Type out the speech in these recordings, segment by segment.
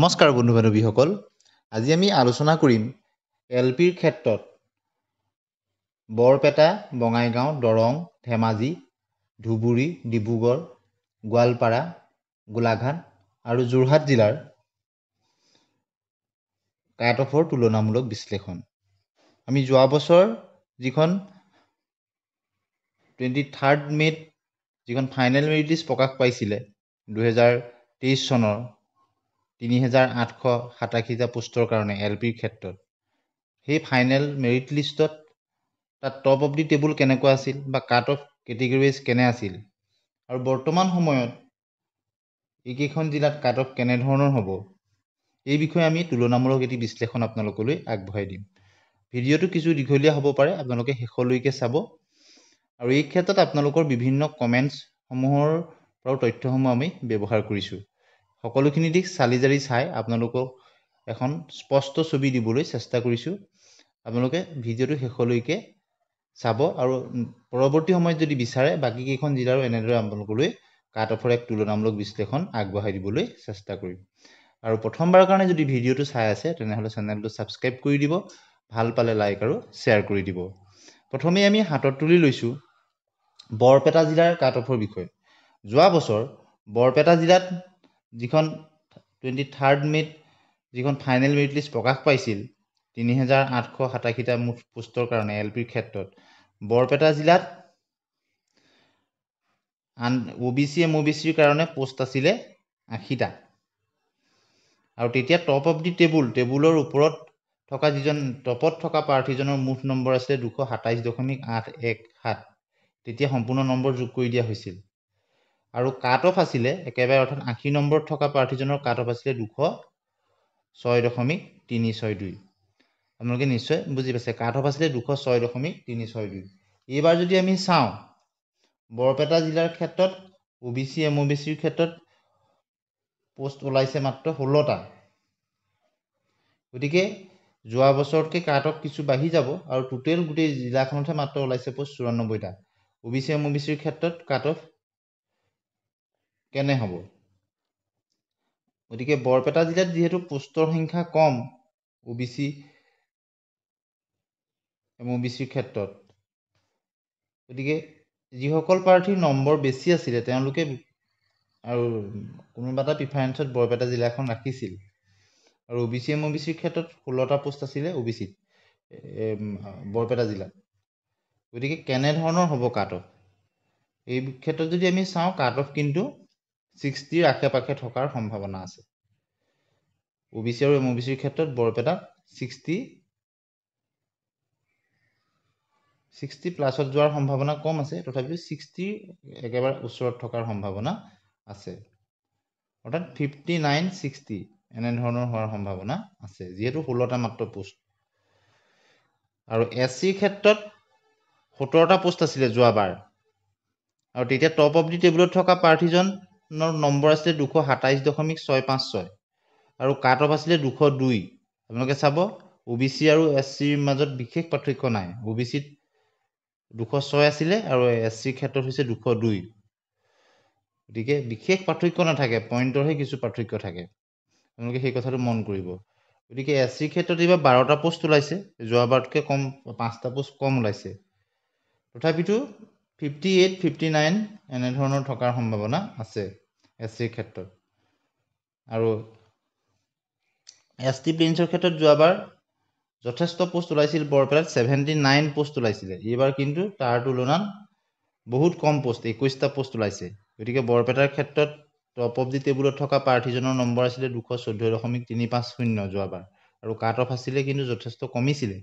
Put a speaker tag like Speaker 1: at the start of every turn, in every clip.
Speaker 1: নমস্কাৰ বন্ধু বান্ধৱীসকল, আজি আমি আলোচনা কৰিম এলপিৰ ক্ষেত্ৰত বৰপেটা, বঙাইগাঁও, দৰং, ধেমাজি, ধুবুৰী, ডিব্ৰুগড়, গোৱালপাৰা, গোলাঘাট আৰু যোৰহাট জিলাৰ কাট অফৰ তুলনামূলক বিশ্লেষণ। আমি যোৱা বছৰ যিখন 23 মে'ত যিখন ফাইনেল মেৰিট লিষ্ট প্ৰকাশ পাইছিলে 2023 চনৰ 3887টা পোষ্টৰ কাৰণে এলপিৰ ক্ষেত্ৰত, সেই ফাইনেল মেৰিট লিষ্টত তাত টপ অফ দি টেবুল কেনেকুৱা আছিল বা কাট অফ কেটেগৰিজ কেনে আছিল আৰু বৰ্তমান সময়ত এইকেইখন জিলাত কাট অফ কেনেধৰণৰ হ'ব, এই বিষয়ে আমি তুলনামূলক এটি বিশ্লেষণ আপোনালোকলৈ আগবঢ়াই দিম। ভিডিঅ'টো কিছু দীঘলীয়া হ'ব পাৰে, আপোনালোকে শেষলৈকে চাব। আৰু এই ক্ষেত্ৰত আপোনালোকৰ বিভিন্ন কমেণ্টছসমূহৰ পৰাও তথ্যসমূহ আমি ব্যৱহাৰ কৰিছোঁ। সকলোখিনি দিশ চালি জাৰি চাই আপোনালোকক এখন স্পষ্ট ছবি দিবলৈ চেষ্টা কৰিছোঁ। আপোনালোকে ভিডিঅ'টো শেষলৈকে চাব আৰু পৰৱৰ্তী সময়ত যদি বিচাৰে বাকী কেইখন জিলাৰো এনেদৰে আপোনালোকলৈ কাট অফৰ এক তুলনামূলক বিশ্লেষণ আগবঢ়াই দিবলৈ চেষ্টা কৰিম। আৰু প্ৰথমবাৰৰ কাৰণে যদি ভিডিঅ'টো চাই আছে তেনেহ'লে চেনেলটো ছাবস্ক্ৰাইব কৰি দিব, ভাল পালে লাইক আৰু শ্বেয়াৰ কৰি দিব। প্ৰথমে আমি হাতত তুলি লৈছোঁ বৰপেটা জিলাৰ কাট অফৰ বিষয়ে। যোৱা বছৰ বৰপেটা জিলাত যিখন 23 মে'ত যিখন ফাইনেল মেৰিট লিষ্ট প্ৰকাশ পাইছিল 3887টা মুঠ পোষ্টৰ কাৰণে এলপিৰ ক্ষেত্ৰত, বৰপেটা জিলাত OBC MOBCৰ কাৰণে পোষ্ট আছিলে 80টা। আৰু তেতিয়া টপ অফ দি টেবুলৰ ওপৰত থকা যিজন টপত থকা প্ৰাৰ্থীজনৰ মুঠ নম্বৰ আছিলে 227.817। তেতিয়া সম্পূৰ্ণ নম্বৰ যোগ কৰি দিয়া হৈছিল আৰু কাট অফ আছিলে একেবাৰে, অৰ্থাৎ 80 নম্বৰত থকা প্ৰাৰ্থীজনৰ কাট অফ আছিলে 206.362। আপোনালোকে নিশ্চয় বুজি পাইছে, কাট অফ আছিলে 206.362। এইবাৰ যদি আমি চাওঁ বৰপেটা জিলাৰ ক্ষেত্ৰত OBC MOBCৰ ক্ষেত্ৰত পোষ্ট ওলাইছে মাত্ৰ 16টা। গতিকে যোৱা বছৰতকৈ কাট অফ কিছু বাঢ়ি যাব আৰু টোটেল গোটেই জিলাখনতহে মাত্ৰ ওলাইছে পোষ্ট 94টা। OBC MOBCৰ ক্ষেত্ৰত কাট অফ কেনে হ'ব? গতিকে বৰপেটা জিলাত যিহেতু পোষ্টৰ সংখ্যা কম OBC MOBCৰ ক্ষেত্ৰত, গতিকে যিসকল প্ৰাৰ্থীৰ নম্বৰ বেছি আছিলে তেওঁলোকে আৰু কোনোবা এটা প্ৰিফাৰেঞ্চত বৰপেটা জিলাখন ৰাখিছিল। আৰু OBC MOBCৰ ক্ষেত্ৰত 16টা পোষ্ট আছিলে OBCত বৰপেটা জিলাত। গতিকে কেনেধৰণৰ হ'ব কাট অফ? এই ক্ষেত্ৰত যদি আমি চাওঁ কাট অফ কিন্তু 60ৰ আশে-পাশে থকাৰ সম্ভাৱনা আছে। OBC আৰু MOBCৰ ক্ষেত্ৰত বৰপেটাত 60 প্লাছত যোৱাৰ সম্ভাৱনা কম আছে, তথাপিও 60 একেবাৰে ওচৰত থকাৰ সম্ভাৱনা আছে, অৰ্থাৎ 59-60 এনেধৰণৰ হোৱাৰ সম্ভাৱনা আছে, যিহেতু 16টা মাত্ৰ পোষ্ট। আৰু SCৰ ক্ষেত্ৰত 17টা পোষ্ট আছিলে যোৱাবাৰ, আৰু তেতিয়া টপ অফ দি টেবুলত থকা প্ৰাৰ্থীজনৰ নম্বৰ আছিলে 227.656 আৰু কাট অফ আছিলে 202। আপোনালোকে চাব OBC আৰু SCৰ মাজত বিশেষ পাৰ্থক্য নাই। OBCত 206 আছিলে আৰু SCৰ ক্ষেত্ৰত হৈছে 202। গতিকে বিশেষ পাৰ্থক্য নাথাকে, পইণ্টৰহে কিছু পাৰ্থক্য থাকে, আপোনালোকে সেই কথাটো মন কৰিব। গতিকে SCৰ ক্ষেত্ৰত এইবাৰ 12টা পোষ্ট ওলাইছে, যোৱাবাৰতকৈ কম 5টা পোষ্ট কম ওলাইছে। তথাপিতো 58-59 এনেধৰণৰ থকাৰ সম্ভাৱনা আছে SCৰ ক্ষেত্ৰত। আৰু ST প্লেইনছৰ ক্ষেত্ৰত যোৱাবাৰ যথেষ্ট পোষ্ট ওলাইছিল, বৰপেটাত 79 পোষ্ট ওলাইছিলে। এইবাৰ কিন্তু তাৰ তুলনাত বহুত কম পোষ্ট, 21টা পোষ্ট ওলাইছে। গতিকে বৰপেটাৰ ক্ষেত্ৰত টপ অফ দি টেবুলত থকা প্ৰাৰ্থীজনৰ নম্বৰ আছিলে 214.350 যোৱাবাৰ, আৰু কাট অফ আছিলে কিন্তু যথেষ্ট কমিছিলে,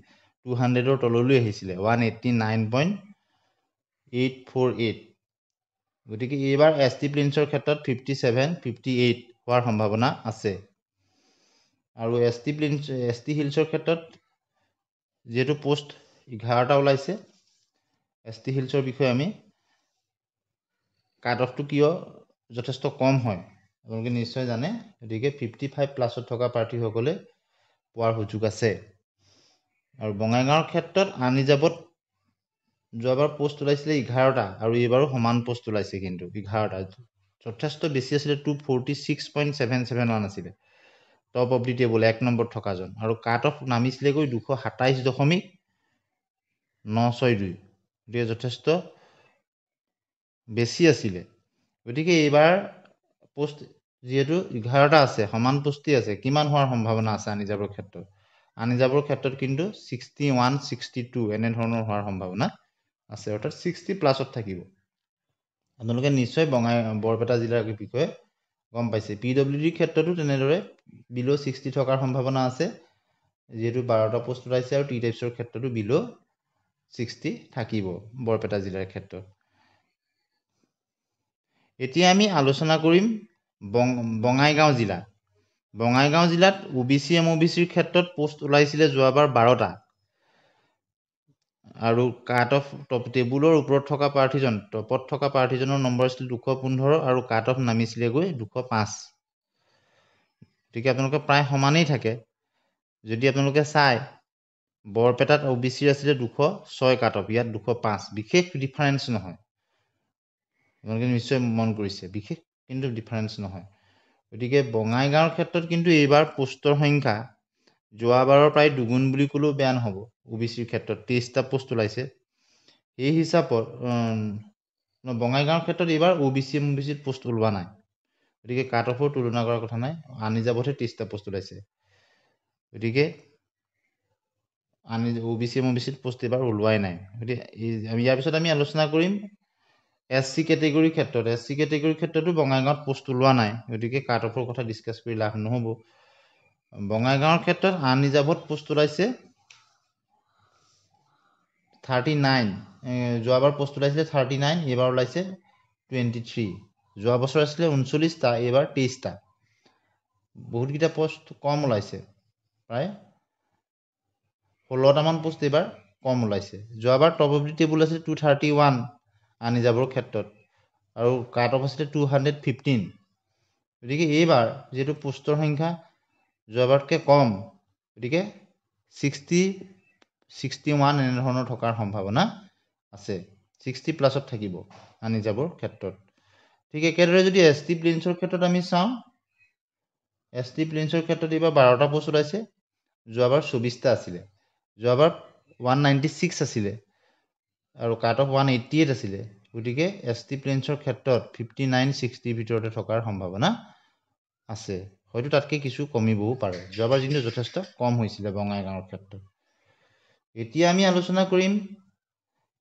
Speaker 1: 200ৰ তললৈ আহিছিলে, 189.848। গতিকে এইবাৰ ST প্লেইনছৰ ক্ষেত্ৰত 57-58 হোৱাৰ সম্ভাৱনা আছে। আৰু ST হিলছৰ ক্ষেত্ৰত যিহেতু পোষ্ট 11টা ওলাইছে, ST হিলছৰ বিষয়ে আমি কাট অফটো কিয় যথেষ্ট কম হয় আপোনালোকে নিশ্চয় জানে। গতিকে 55 প্লাছত থকা প্ৰাৰ্থীসকলে পোৱাৰ সুযোগ আছে। আৰু বঙাইগাঁৱৰ ক্ষেত্ৰত আনৰিজাৰ্ভত যোৱাবাৰ পোষ্ট ওলাইছিলে 11টা আৰু এইবাৰো সমান পোষ্ট ওলাইছে, কিন্তু 11টা যথেষ্ট বেছি আছিলে, 246.771 আছিলে। Top of the table 1 number থকাজন আৰু কাট অফ নামিছিলেগৈ 227.962 গতিকে যথেষ্ট বেছি আছিলে গতিকে এইবাৰ পোষ্ট যিহেতু 11টা আছে সমান পোষ্টি আছে কিমান হোৱাৰ সম্ভাৱনা আছে আনি যাবৰ ক্ষেত্ৰত কিন্তু 61 62 এনেধৰণৰ হোৱাৰ সম্ভাৱনা আছে অৰ্থাৎ 60 প্লাছত থাকিব আপোনালোকে নিশ্চয় বৰপেটা জিলাৰ বিষয়ে গম পাইছে পিডব্লিউডিৰ ক্ষেত্ৰতো তেনেদৰে বিলো 60 থকাৰ সম্ভাৱনা আছে যেহেতু 12টা পোষ্ট ওলাইছে আৰু টি টাইপছৰ ক্ষেত্ৰতো বিলো 60 থাকিব বৰপেটা জিলাৰ ক্ষেত্ৰত এতিয়া আমি আলোচনা কৰিম বঙাইগাঁও জিলাত ওবিচি এমওবিচিৰ ক্ষেত্ৰত পোষ্ট ওলাইছিলে যোৱাবাৰ 12টা আৰু কাট অফ টেবুলৰ ওপৰত থকা প্ৰাৰ্থীজন টপত থকা প্ৰাৰ্থীজনৰ নম্বৰ আছিল 215 আৰু কাট অফ নামিছিলেগৈ 205 গতিকে আপোনালোকে প্ৰায় সমানেই থাকে যদি আপোনালোকে চাই বৰপেটাত ওবিচিৰ আছিলে 206 কাট অফ ইয়াত 205 বিশেষ ডিফাৰেন্স নহয় আপোনালোকে নিশ্চয় মন কৰিছে বিশেষ কিন্তু ডিফাৰেন্স নহয় গতিকে বঙাইগাঁৱৰ ক্ষেত্ৰত কিন্তু এইবাৰ পোষ্টৰ সংখ্যা যোৱাবাৰৰ প্ৰায় দুগুণ বুলি ক'লেও বেয়া নহ'ব ওবিচিৰ ক্ষেত্ৰত 23টা পোষ্ট ওলাইছে এই হিচাপত বঙাইগাঁৱৰ ক্ষেত্ৰত এইবাৰ ওবিচি এমওবিচিত পোষ্ট ওলোৱা নাই গতিকে কাট অফৰ তুলনা কৰাৰ কথা নাই আনি যাবতহে 23টা পোষ্ট ওলাইছে গতিকে ওবিচি এমওবিচিত পোষ্ট এইবাৰ ওলোৱাই নাই গতিকে ইয়াৰ পিছত আমি আলোচনা কৰিম এছচি কেটেগৰীৰ ক্ষেত্ৰতো বঙাইগাঁৱত পোষ্ট ওলোৱা নাই গতিকে কাট অফৰ কথা ডিছকাছ কৰি লাভ নহ'ব বঙাইগাঁৱৰ ক্ষেত্ৰত আন ৰিজাৰ্ভত পোষ্ট ওলাইছে 39 যোৱাবাৰ পোষ্ট ওলাইছিলে 39 এইবাৰ ওলাইছে 23 যোৱা বছৰ আছিলে 39টা এইবাৰ 23টা বহুতকেইটা পোষ্ট কম ওলাইছে প্ৰায় 16টামান পোষ্ট এইবাৰ কম ওলাইছে যোৱাবাৰ টপ অফ দি টেবুল আছিল 231 আন ৰিজাৰ্ভৰ ক্ষেত্ৰত আৰু কাট অফ আছিলে 215 গতিকে এইবাৰ যিহেতু পোষ্টৰ সংখ্যা যোৱাবাৰতকৈ কম গতিকে 61 এনেধৰণৰ থকাৰ সম্ভাৱনা আছে 60 প্লাছত থাকিব আন ৰিজাৰ্ভৰ ক্ষেত্ৰত ঠিক একেদৰে যদি এছ টি প্লেইনছৰ ক্ষেত্ৰত আমি চাওঁ এছ টি প্লেইনছৰ ক্ষেত্ৰত এইবাৰ 12টা পোষ্ট ওলাইছে যোৱাবাৰ 24টা আছিলে যোৱাবাৰ 196 আছিলে আৰু কাট অফ 188 আছিলে গতিকে এছ টি প্লেইনছৰ ক্ষেত্ৰত 59-60 ভিতৰতে থকাৰ সম্ভাৱনা আছে হয়তো তাতকৈ কিছু কমিবও পাৰে যোৱাবাৰ কিন্তু যথেষ্ট কম হৈছিলে বঙাইগাঁৱৰ ক্ষেত্ৰত এতিয়া আমি আলোচনা কৰিম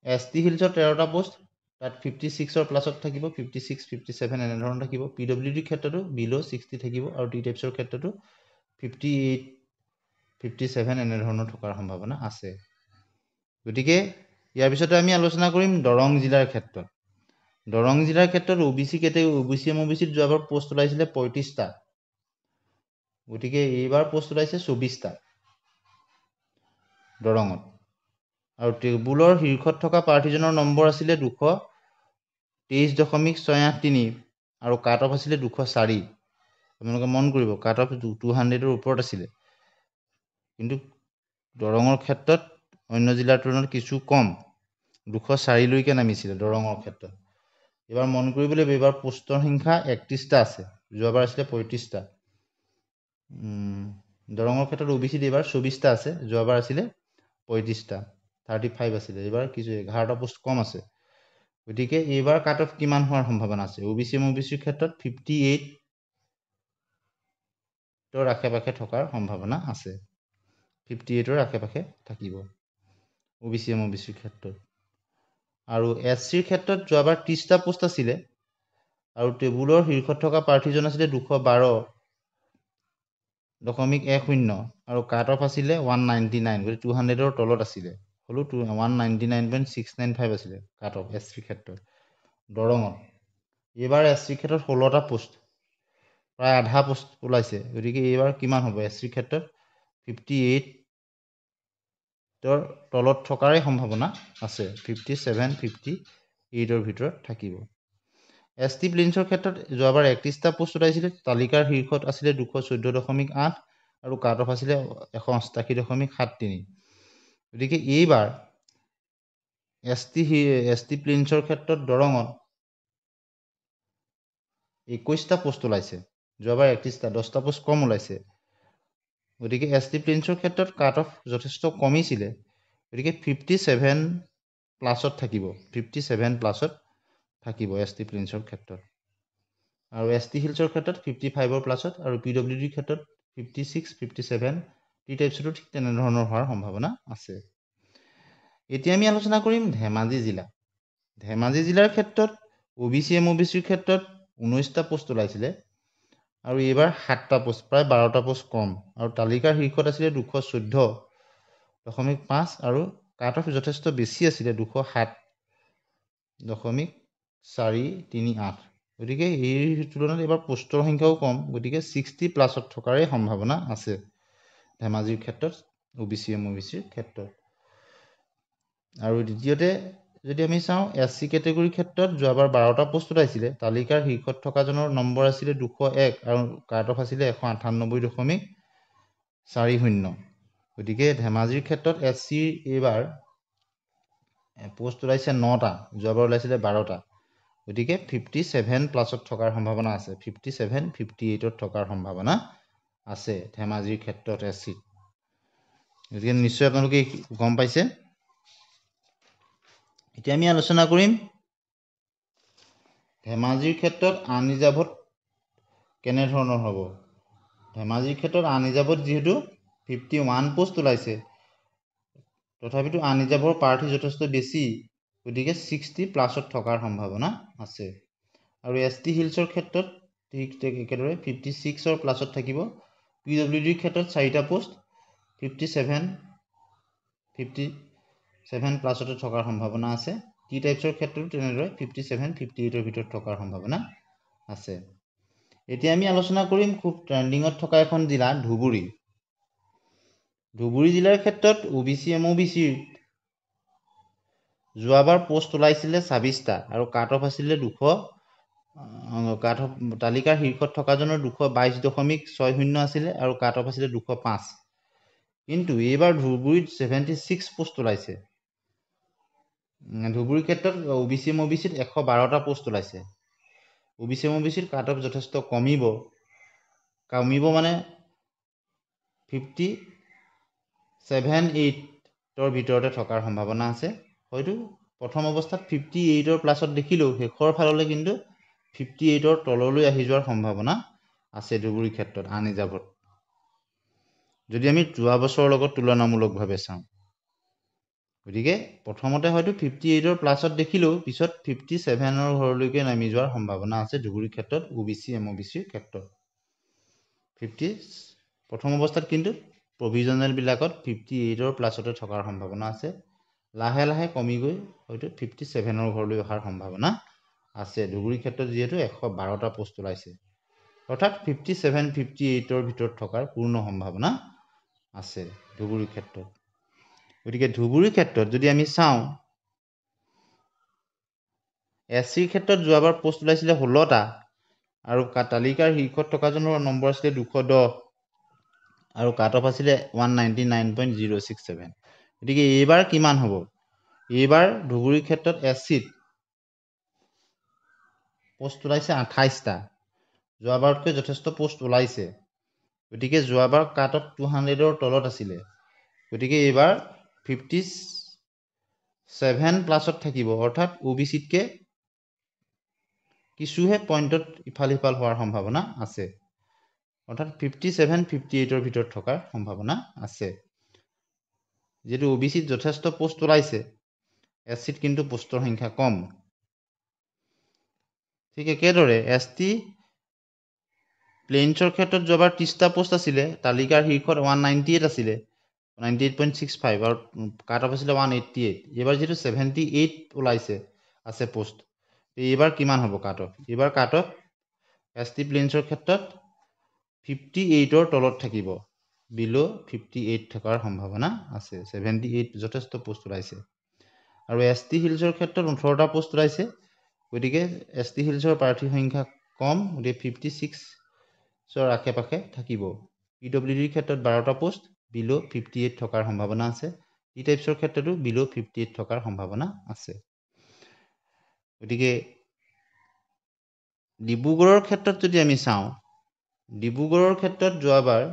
Speaker 1: এছ টি হিলছৰ 13টা পোষ্ট তাত 56ৰ প্লাছত থাকিব 56 57 এনেধৰণৰ থাকিব পিডব্লিউডিৰ ক্ষেত্ৰতো বিলো 60 থাকিব আৰু টি টাইপছৰ ক্ষেত্ৰতো 58 57 এনেধৰণৰ থকাৰ সম্ভাৱনা আছে গতিকে ইয়াৰ পিছতে আমি আলোচনা কৰিম দৰং জিলাৰ ক্ষেত্ৰত ওবিচি এমওবিচিত যোৱাবাৰ পোষ্ট ওলাইছিলে 35টা গতিকে এইবাৰ পোষ্ট ওলাইছে 24টা দৰঙত আৰু টেবুলৰ শীৰ্ষত থকা প্ৰাৰ্থীজনৰ নম্বৰ আছিলে 223.683 আৰু কাট অফ আছিলে 204 আপোনালোকে মন কৰিব কাট অফ 200ৰ ওপৰত আছিলে কিন্তু দৰঙৰ ক্ষেত্ৰত অন্য জিলাৰ তুলনাত কিছু কম 204লৈকে নামিছিলে দৰঙৰ ক্ষেত্ৰত এইবাৰ মন কৰিবলৈ এইবাৰ পোষ্টৰ সংখ্যা 31টা আছে যোৱাবাৰ আছিলে 35টা দৰঙৰ ক্ষেত্ৰত ওবিচিত এইবাৰ 24টা আছে যোৱাবাৰ আছিলে 35টা 35 আছিলে এইবাৰ কিছু 11টা পোষ্ট কম আছে গতিকে এইবাৰ কাট অফ কিমান হোৱাৰ সম্ভাৱনা আছে ওবিচি এমওবিচিৰ ক্ষেত্ৰত 58ৰ আশে-পাশে থকাৰ সম্ভাৱনা আছে 58ৰ আশে-পাশে থাকিব ওবিচি এমওবিচিৰ ক্ষেত্ৰত আৰু এছ চিৰ ক্ষেত্ৰত যোৱাবাৰ 30টা পোষ্ট আছিলে আৰু টেবুলৰ শীৰ্ষত থকা প্ৰাৰ্থীজন আছিলে 212.10 আৰু কাট অফ আছিলে 199 গতিকে 200ৰ তলত আছিলে হ'লেও 199.695 আছিলে কাট অফ এছ চিৰ ক্ষেত্ৰত দৰঙত এইবাৰ এছ চিৰ ক্ষেত্ৰত 16টা পোষ্ট প্ৰায় আধা পোষ্ট ওলাইছে গতিকে এইবাৰ কিমান হ'ব এছ চিৰ ক্ষেত্ৰত 58ৰ তলত থকাৰে সম্ভাৱনা আছে 57 58ৰ ভিতৰত থাকিব এছ টি প্লেইনছৰ ক্ষেত্ৰত যোৱাবাৰ 31টা পোষ্ট ওলাইছিলে তালিকাৰ শীৰ্ষত আছিলে 214.8 আৰু কাট অফ আছিলে 188.73 গতিকে এইবাৰ এছ টি প্লেইনছৰ ক্ষেত্ৰত দৰঙত 21টা পোষ্ট ওলাইছে যোৱাবাৰ 31টা 10টা পোষ্ট কম ওলাইছে গতিকে এছ টি প্লেইনছৰ ক্ষেত্ৰত কাট অফ যথেষ্ট কমিছিলে, গতিকে 57 প্লাছত থাকিব, 57 প্লাছত থাকিব এছ টি প্লেইনছৰ ক্ষেত্ৰত। আৰু এছ টি হিলছৰ ক্ষেত্ৰত 55 প্লাছত, আৰু পি ডব্লিউ ডিৰ ক্ষেত্ৰত 56, 57 টি টাইপছতো ঠিক তেনেধৰণৰ হোৱাৰ সম্ভাৱনা আছে। এতিয়া আমি আলোচনা কৰিম ধেমাজি জিলা। ধেমাজি জিলাৰ ক্ষেত্ৰত OBC MOBCৰ ক্ষেত্ৰত 19টা পোষ্ট ওলাইছিলে, আৰু এইবাৰ 7টা পোষ্ট, প্ৰায় 12টা পোষ্ট কম, আৰু তালিকাৰ শীৰ্ষত আছিলে 214.5, আৰু কাট অফ যথেষ্ট বেছি আছিলে 207.438। গতিকে এই তুলনাত এইবাৰ পোষ্টৰ সংখ্যাও কম, গতিকে 60 প্লাছত থকাৰে সম্ভাৱনা আছে ধেমাজিৰ ক্ষেত্ৰত, OBC MOBCৰ ক্ষেত্ৰত। আৰু দ্বিতীয়তে যদি আমি চাওঁ SC কেটেগৰীৰ ক্ষেত্ৰত যোৱাবাৰ 12টা পোষ্ট ওলাইছিলে, তালিকাৰ শীৰ্ষত থকাজনৰ নম্বৰ আছিলে 201, আৰু কাট অফ আছিলে 198.40। গতিকে ধেমাজিৰ ক্ষেত্ৰত SC এইবাৰ পোষ্ট ওলাইছে 9টা, যোৱাবাৰ ওলাইছিলে 12টা, গতিকে 57 প্লাছত থকাৰ সম্ভাৱনা আছে, 57, 58ত থকাৰ সম্ভাৱনা আছে ধেমাজিৰ ক্ষেত্ৰত SC। গতিকে নিশ্চয় আপোনালোকে গম পাইছে। এতিয়া আমি আলোচনা কৰিম ধেমাজিৰ ক্ষেত্ৰত আনৰিজাৰ্ভত কেনেধৰণৰ হ'ব। ধেমাজিৰ ক্ষেত্ৰত আনৰিজাৰ্ভত যিহেতু 51 পোষ্ট ওলাইছে, তথাপিতো আনৰিজাৰ্ভৰ প্ৰাৰ্থী যথেষ্ট বেছি, গতিকে 60 প্লাছত থকাৰ সম্ভাৱনা আছে। আৰু ST হিলছৰ ক্ষেত্ৰত ঠিক একেদৰে 56ৰ প্লাছত থাকিব। PWDৰ ক্ষেত্ৰত 4টা পোষ্ট, 57 প্লাছতে থকাৰ সম্ভাৱনা আছে। টি টাইপছৰ ক্ষেত্ৰতো তেনেদৰে 57, 58ৰ ভিতৰত থকাৰ সম্ভাৱনা আছে। এতিয়া আমি আলোচনা কৰিম খুব ট্ৰেণ্ডিঙত থকা এখন জিলা ধুবুৰী। ধুবুৰী জিলাৰ ক্ষেত্ৰত OBC MOBCৰ যোৱাবাৰ পোষ্ট ওলাইছিলে 26টা, আৰু কাট অফ আছিলে 200, কাট অফ তালিকাৰ শীৰ্ষত থকাজনৰ 222.60 আছিলে, আৰু কাট অফ আছিলে 205। কিন্তু এইবাৰ ধুবুৰীত 76 পোষ্ট ওলাইছে। ধুবুৰীৰ ক্ষেত্ৰত OBC MOBCত 112টা পোষ্ট ওলাইছে। OBC MOBCৰ কাট অফ যথেষ্ট কমিব মানে 57-8ৰ ভিতৰতে থকাৰ সম্ভাৱনা আছে। হয়তো প্ৰথম অৱস্থাত 58ৰ প্লাছত দেখিলেও শেষৰ ফাললৈ কিন্তু 58ৰ তললৈ আহি যোৱাৰ সম্ভাৱনা আছে ধুবুৰীৰ ক্ষেত্ৰত আনৰিজাৰ্ভত, যদি আমি যোৱা বছৰৰ লগত তুলনামূলকভাৱে চাওঁ। গতিকে প্ৰথমতে হয়তো 58ৰ প্লাছত দেখিলেও পিছত 57ৰ ঘৰলৈকে নামি যোৱাৰ সম্ভাৱনা আছে ধুবুৰীৰ ক্ষেত্ৰত OBC MOBCৰ ক্ষেত্ৰত। প্ৰথম অৱস্থাত কিন্তু প্ৰভিজনেলবিলাকত 58ৰ প্লাছতে থকাৰ সম্ভাৱনা আছে, লাহে লাহে কমি গৈ হয়তো 57ৰ ঘৰলৈ অহাৰ সম্ভাৱনা আছে ধুবুৰীৰ ক্ষেত্ৰত, যিহেতু 112টা পোষ্ট ওলাইছে, অৰ্থাৎ 57, 58ৰ ভিতৰত থকাৰ পূৰ্ণ সম্ভাৱনা আছে ধুবুৰীৰ ক্ষেত্ৰত। গতিকে ধুবুৰীৰ ক্ষেত্ৰত যদি আমি চাওঁ, SCৰ ক্ষেত্ৰত যোৱাবাৰ পোষ্ট ওলাইছিলে 16টা, আৰু তালিকাৰ শীৰ্ষত থকাজনৰ নম্বৰ আছিলে 210, আৰু কাট অফ আছিলে 199.067। গতিকে এইবাৰ কিমান হ'ব? এইবাৰ ধুবুৰীৰ ক্ষেত্ৰত SCত পোষ্ট ওলাইছে 28টা, যোৱাবাৰতকৈ যথেষ্ট পোষ্ট ওলাইছে। গতিকে যোৱাবাৰ কাট অফ 200ৰ তলত আছিলে, গতিকে এইবাৰ 57 প্লাছত থাকিব, অৰ্থাৎ OBCতকৈ কিছুহে পইণ্টত ইফাল সিফাল হোৱাৰ সম্ভাৱনা আছে, অৰ্থাৎ 57, 58ৰ ভিতৰত থকাৰ সম্ভাৱনা আছে। যিহেতু OBCত যথেষ্ট পোষ্ট ওলাইছে, SCত কিন্তু পোষ্টৰ সংখ্যা কম। ঠিক একেদৰে ST প্লেইনছৰ ক্ষেত্ৰত যোৱাবাৰ 30টা পোষ্ট আছিলে, তালিকাৰ শীৰ্ষত 198 আছিলে, 98.65, আৰু কাট অফ আছিলে 188। এইবাৰ যিহেতু 78 ওলাইছে আছে পোষ্ট, এইবাৰ কিমান হ'ব কাট অফ? এইবাৰ কাট অফ ST প্লেইনছৰ ক্ষেত্ৰত 58ৰ তলত থাকিব, বিল' 58 থকাৰ সম্ভাৱনা আছে। 78 যথেষ্ট পোষ্ট ওলাইছে। আৰু ST হিলছৰ ক্ষেত্ৰত 18টা পোষ্ট ওলাইছে, গতিকে ST হিলছৰ প্ৰাৰ্থীৰ সংখ্যা কম, গতিকে 56ৰ আশে পাশে থাকিব। PWDৰ ক্ষেত্ৰত 12টা পোষ্ট, বিল' 58 থকাৰ সম্ভাৱনা আছে। টি টাইপছৰ ক্ষেত্ৰতো বিল' 58 থকাৰ সম্ভাৱনা আছে। গতিকে ডিব্ৰুগড়ৰ ক্ষেত্ৰত যদি আমি চাওঁ, ডিব্ৰুগড়ৰ ক্ষেত্ৰত যোৱাবাৰ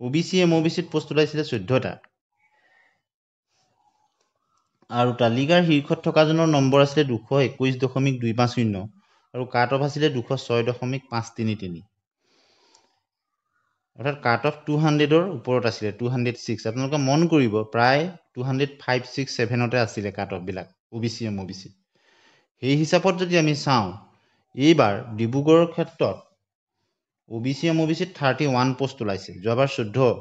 Speaker 1: OBC MOBCত পোষ্ট ওলাইছিলে 14টা আৰু তালিকাৰ শীৰ্ষত থকাজনৰ নম্বৰ আছিলে 221.250 আৰু কাট অফ আছিলে 206.533 অৰ্থাৎ কাট অফ 200ৰ ওপৰত আছিলে 206 আপোনালোকে মন কৰিব প্ৰায় 205, 6, 7তে আছিলে কাট অফবিলাক OBC MOBC সেই হিচাপত যদি আমি চাওঁ এইবাৰ ডিব্ৰুগড়ৰ ক্ষেত্ৰত OBC MOBCত 31 পোষ্ট ওলাইছে যোৱাবাৰ 14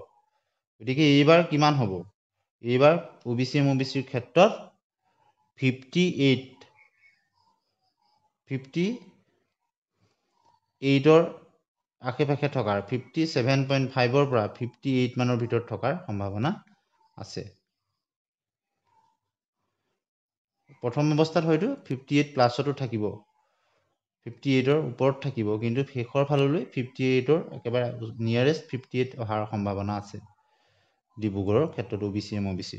Speaker 1: গতিকে এইবাৰ কিমান হ'ব এইবাৰ OBC MOBCৰ ক্ষেত্ৰত 58ৰ আশে-পাশে থকাৰ 57.5ৰ পৰা 58 মানৰ ভিতৰত থকাৰ সম্ভাৱনা আছে প্ৰথম অৱস্থাত হয়তো 58 প্লাছতো থাকিব 58ৰ ওপৰত থাকিব কিন্তু শেষৰ ফাললৈ 58ৰ একেবাৰে নিয়াৰেষ্ট 58 অহাৰ সম্ভাৱনা আছে ডিব্ৰুগড়ৰ ক্ষেত্ৰত OBC MOBC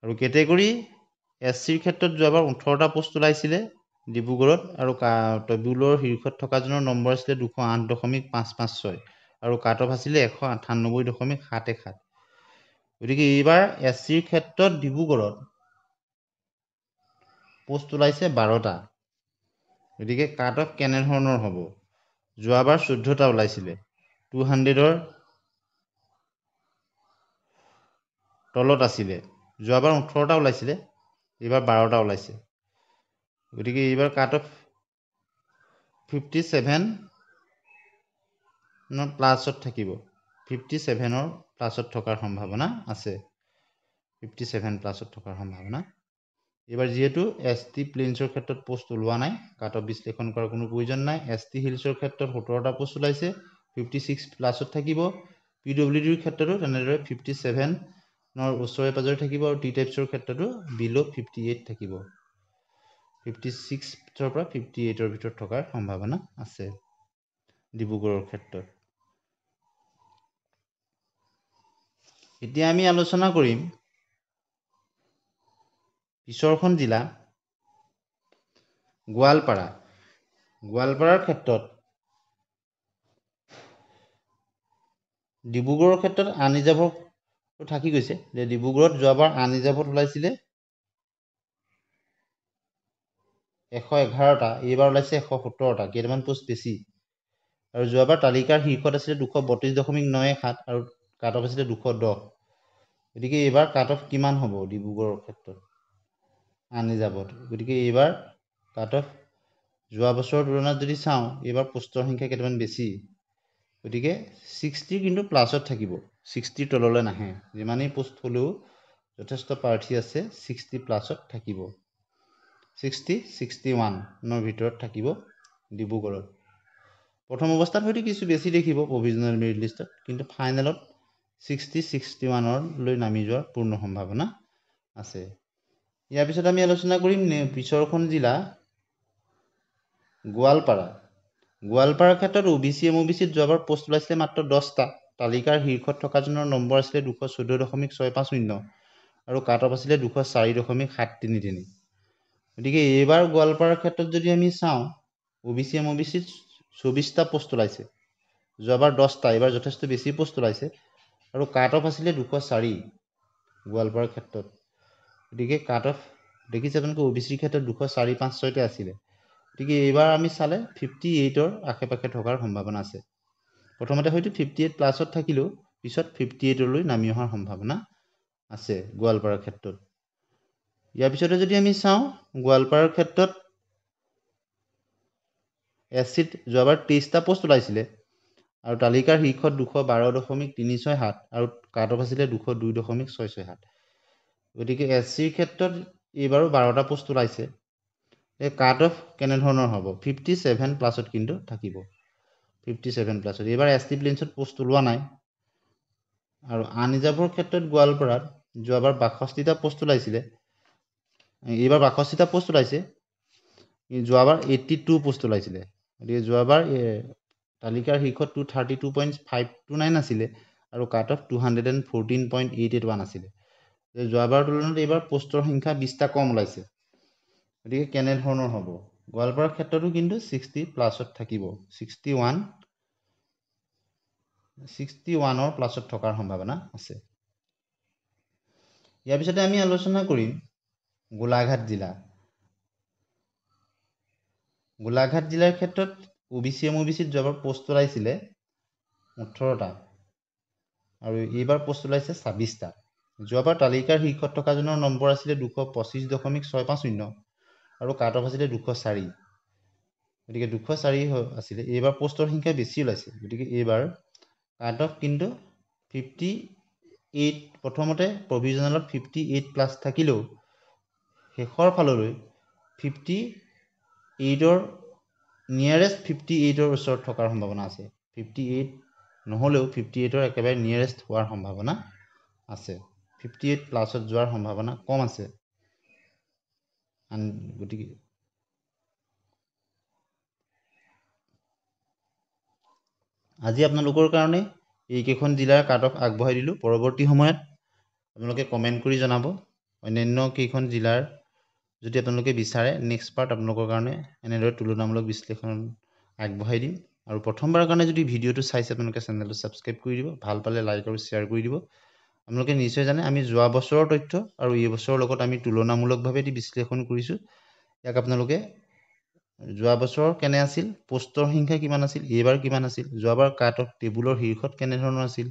Speaker 1: আৰু কেটেগৰী SCৰ ক্ষেত্ৰত যোৱাবাৰ 18টা পোষ্ট ওলাইছিলে ডিব্ৰুগড়ত আৰু টেবুলৰ শীৰ্ষত থকাজনৰ নম্বৰ আছিলে 208.556 আৰু কাট অফ আছিলে 198.717 গতিকে এইবাৰ SCৰ ক্ষেত্ৰত ডিব্ৰুগড়ত পোষ্ট ওলাইছে 12টা গতিকে কাট অফ কেনেধৰণৰ হ'ব যোৱাবাৰ 14টা ওলাইছিলে 200ৰ তলত আছিলে যোৱাবাৰ 18টা ওলাইছিলে এইবাৰ 12টা ওলাইছে গতিকে এইবাৰ কাট অফ 57 প্লাছত থাকিব 57ৰ প্লাছত থকাৰ সম্ভাৱনা আছে 57 প্লাছত থকাৰ সম্ভাৱনা এইবাৰ যিহেতু ST প্লেইনছৰ ক্ষেত্ৰত পোষ্ট ওলোৱা নাই কাট অফ বিশ্লেষণ কৰাৰ কোনো প্ৰয়োজন নাই ST হিলছৰ ক্ষেত্ৰত 17টা পোষ্ট ওলাইছে 56 প্লাছত থাকিব PWDৰ ক্ষেত্ৰতো তেনেদৰে 57ৰ ওচৰে পাজৰে থাকিব আৰু T টাইপছৰ ক্ষেত্ৰতো বিলো 58 থাকিব 56ৰ পৰা 58ৰ ভিতৰত থকাৰ সম্ভাৱনা আছে ডিব্ৰুগড়ৰ ক্ষেত্ৰত এতিয়া আমি আলোচনা কৰিম পিছৰখন জিলা গোৱালপাৰাৰ ক্ষেত্ৰত ডিব্ৰুগড়ৰ ক্ষেত্ৰত আনিজাভৰ থাকি গৈছে যে ডিব্ৰুগড়ত যোৱাবাৰ আনিজাভত ওলাইছিলে 111টা এইবাৰ ওলাইছে 117টা কেইটামান পোষ্ট বেছি আৰু যোৱাবাৰ তালিকাৰ শীৰ্ষত আছিলে 232.97 আৰু কাট অফ আছিলে 210 গতিকে এইবাৰ কাট অফ কিমান হ'ব ডিব্ৰুগড়ৰ ক্ষেত্ৰত আনিজাভত গতিকে এইবাৰ কাট অফ যোৱা বছৰৰ তুলনাত যদি চাওঁ এইবাৰ পোষ্টৰ সংখ্যা কেইটামান বেছি গতিকে 60 কিন্তু প্লাছত থাকিব 60ৰ তললৈ নাহে যিমানেই পোষ্ট হ'লেও যথেষ্ট প্ৰাৰ্থী আছে 60 প্লাছত থাকিব 60-61ৰ ভিতৰত থাকিব ডিব্ৰুগড়ত প্ৰথম অৱস্থাত হয়তো কিছু বেছি দেখিব প্ৰভিজনেল মেৰিট লিষ্টত কিন্তু ফাইনেলত 60-61লৈ নামি যোৱাৰ পূৰ্ণ সম্ভাৱনা আছে ইয়াৰ পিছত আমি আলোচনা কৰিম পিছৰখন জিলা গোৱালপাৰাৰ ক্ষেত্ৰত OBC MOBCত যোৱাবাৰ পোষ্ট ওলাইছিলে মাত্ৰ 10টা তালিকাৰ শীৰ্ষত থকাজনৰ নম্বৰ আছিলে 214.650 আৰু কাট অফ আছিলে 204.733 গতিকে এইবাৰ গোৱালপাৰাৰ ক্ষেত্ৰত যদি আমি চাওঁ OBC MOBCত 24টা পোষ্ট ওলাইছে যোৱাবাৰ 10টা এইবাৰ যথেষ্ট বেছি পোষ্ট ওলাইছে আৰু কাট অফ আছিলে 204 গোৱালপাৰাৰ ক্ষেত্ৰত গতিকে কাট অফ দেখিছে আপোনালোকে OBCৰ ক্ষেত্ৰত 204.56তে আছিলে গতিকে এইবাৰ আমি চালে 58ৰ আশে-পাশে থকাৰ সম্ভাৱনা আছে প্ৰথমতে হয়তো 58 প্লাছত থাকিলেও পিছত 58লৈ নামি অহাৰ সম্ভাৱনা আছে গোৱালপাৰাৰ ক্ষেত্ৰত ইয়াৰ পিছতে যদি আমি চাওঁ গোৱালপাৰাৰ ক্ষেত্ৰত SCত যোৱাবাৰ 23টা পোষ্ট ওলাইছিলে আৰু তালিকাৰ শীৰ্ষত 212.367 আৰু কাট অফ আছিলে 202.667 গতিকে SCৰ ক্ষেত্ৰত এইবাৰো 12টা পোষ্ট ওলাইছে এই কাট অফ কেনেধৰণৰ হ'ব 57 প্লাছত কিন্তু থাকিব 57 প্লাছত এইবাৰ ST প্লেইনছত পোষ্ট ওলোৱা নাই আৰু আনিজাভৰ ক্ষেত্ৰত গোৱালপাৰাত যোৱাবাৰ 62টা পোষ্ট ওলাইছিলে এইবাৰ 62টা পোষ্ট ওলাইছে যোৱাবাৰ 82 পোষ্ট ওলাইছিলে গতিকে যোৱাবাৰ তালিকাৰ শীৰ্ষত 232.529 আছিলে আৰু কাট অফ 214.881 আছিলে যোৱাবাৰ তুলনাত এইবাৰ পোষ্টৰ সংখ্যা 20টা কম ওলাইছে গতিকে কেনেধৰণৰ হ'ব গোৱালপাৰাৰ ক্ষেত্ৰতো কিন্তু 60 প্লাছত থাকিব 61 61ৰ প্লাছত থকাৰ সম্ভাৱনা আছে। ইয়াৰ পিছতে আমি আলোচনা কৰিম গোলাঘাট জিলা। গোলাঘাট জিলাৰ ক্ষেত্ৰত OBC MOBCত যোৱাবাৰ পোষ্ট ওলাইছিলে 18টা আৰু এইবাৰ পোষ্ট ওলাইছে 26টা। যোৱাবাৰ তালিকাৰ শীৰ্ষত থকাজনৰ নম্বৰ আছিলে 225.650 আৰু কাট অফ আছিলে 204। গতিকে 204 আছিলে। এইবাৰ পোষ্টৰ সংখ্যা বেছি ওলাইছে, গতিকে এইবাৰ কাট অফ কিন্তু 58, প্ৰথমতে প্ৰভিজনেলত 58 প্লাছ থাকিলেও শেষৰ ফাললৈ 58ৰ নিয়াৰেষ্ট 58ৰ ওচৰত থকাৰ সম্ভাৱনা আছে। 58 নহ'লেও 58ৰ একেবাৰে নিয়াৰেষ্ট হোৱাৰ সম্ভাৱনা আছে। 58 প্লাছত যোৱাৰ সম্ভাৱনা কম আছে। গতিকে আজি আপোনালোকৰ কাৰণে এইকেইখন জিলাৰ কাট অফ আগবঢ়াই দিলোঁ। পৰৱৰ্তী সময়ত আপোনালোকে কমেণ্ট কৰি জনাব। অন্যান্য কেইখন জিলাৰ যদি আপোনালোকে বিচাৰে নেক্সট পাৰ্ট আপোনালোকৰ কাৰণে এনেদৰে তুলনামূলক বিশ্লেষণ আগবঢ়াই দিম। আৰু প্ৰথমবাৰৰ কাৰণে যদি ভিডিঅ'টো চাইছে আপোনালোকে চেনেলটো ছাবস্ক্ৰাইব কৰি দিব, ভাল পালে লাইক আৰু শ্বেয়াৰ কৰি দিব। আপোনালোকে নিশ্চয় জানে আমি যোৱা বছৰৰ তথ্য আৰু এই বছৰৰ লগত আমি তুলনামূলকভাৱে এটি বিশ্লেষণ কৰিছোঁ। ইয়াক আপোনালোকে যোৱা বছৰ কেনে আছিল, পোষ্টৰ সংখ্যা কিমান আছিল, এইবাৰ কিমান আছিল, যোৱাবাৰ কাট অফ টেবুলৰ শীৰ্ষত কেনেধৰণৰ আছিল,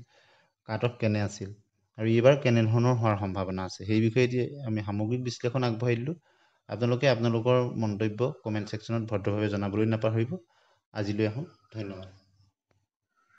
Speaker 1: কাট অফ কেনে আছিল আৰু এইবাৰ কেনেধৰণৰ হোৱাৰ সম্ভাৱনা আছে, সেই বিষয়ে আমি সামগ্ৰিক বিশ্লেষণ আগবঢ়াই দিলোঁ। আপোনালোকে আপোনালোকৰ মন্তব্য কমেণ্ট ছেকশ্যনত ভদ্ৰভাৱে জনাবলৈ নাপাহৰিব। আজিলৈ আহোঁ, ধন্যবাদ।